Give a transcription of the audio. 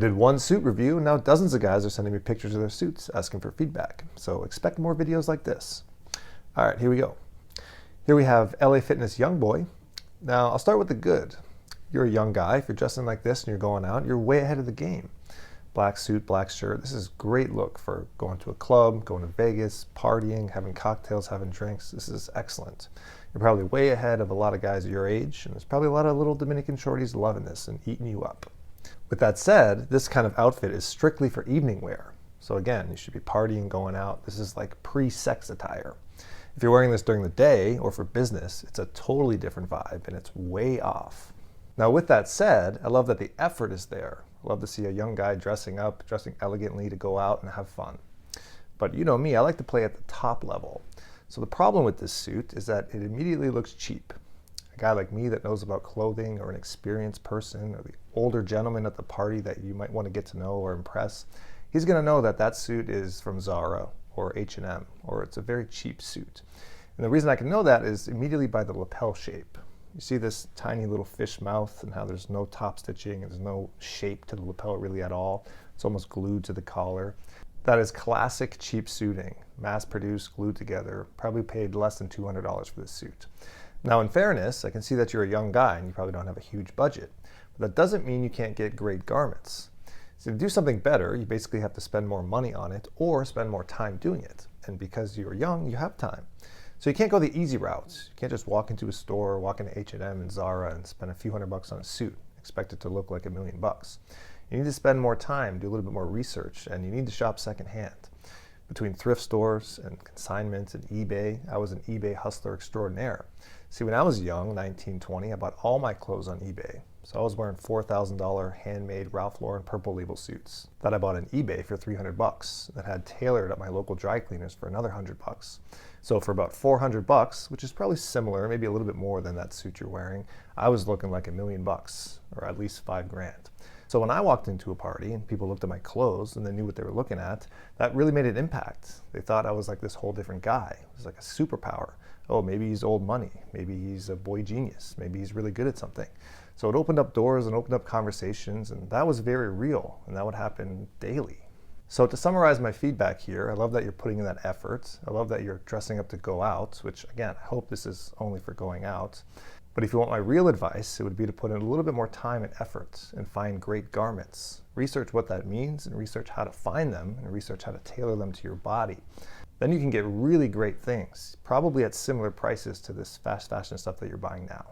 did one suit review, and now dozens of guys are sending me pictures of their suits asking for feedback. So expect more videos like this. All right, here we go. Here we have LA Fitness Young Boy. Now, I'll start with the good. You're a young guy. If you're dressing like this and you're going out, you're way ahead of the game. Black suit, black shirt. This is a great look for going to a club, going to Vegas, partying, having cocktails, having drinks. This is excellent. You're probably way ahead of a lot of guys your age, and there's probably a lot of little Dominican shorties loving this and eating you up. With that said, this kind of outfit is strictly for evening wear. So again, you should be partying, going out. This is like pre-sex attire. If you're wearing this during the day or for business, it's a totally different vibe and it's way off. Now with that said, I love that the effort is there. I love to see a young guy dressing up, dressing elegantly to go out and have fun. But you know me, I like to play at the top level. So the problem with this suit is that it immediately looks cheap. A guy like me that knows about clothing, or an experienced person, or the older gentleman at the party that you might want to get to know or impress, he's going to know that that suit is from Zara or H&M, or it's a very cheap suit. And the reason I can know that is immediately by the lapel shape. You see this tiny little fish mouth and how there's no top stitching and there's no shape to the lapel really at all. It's almost glued to the collar. That is classic cheap suiting, mass-produced, glued together. Probably paid less than $200 for this suit. Now in fairness, I can see that you're a young guy and you probably don't have a huge budget. But that doesn't mean you can't get great garments. So to do something better, you basically have to spend more money on it or spend more time doing it. And because you're young, you have time. So you can't go the easy route. You can't just walk into a store, walk into H&M and Zara and spend a few $100 on a suit, expect it to look like $1 million. You need to spend more time, do a little bit more research, and you need to shop secondhand. Between thrift stores and consignments and eBay, I was an eBay hustler extraordinaire. See, when I was young, 19, 20, I bought all my clothes on eBay. So I was wearing $4,000 handmade Ralph Lauren purple label suits that I bought on eBay for $300 that had tailored at my local dry cleaners for another $100. So for about $400, which is probably similar, maybe a little bit more than that suit you're wearing, I was looking like $1 million, or at least $5,000. So when I walked into a party and people looked at my clothes and they knew what they were looking at, that really made an impact. They thought I was like this whole different guy. It was like a superpower. Oh, maybe he's old money. Maybe he's a boy genius. Maybe he's really good at something. So it opened up doors and opened up conversations, and that was very real, and that would happen daily. So to summarize my feedback here, I love that you're putting in that effort. I love that you're dressing up to go out, which again, I hope this is only for going out. But if you want my real advice, it would be to put in a little bit more time and effort and find great garments. Research what that means and research how to find them and research how to tailor them to your body. Then you can get really great things, probably at similar prices to this fast fashion stuff that you're buying now.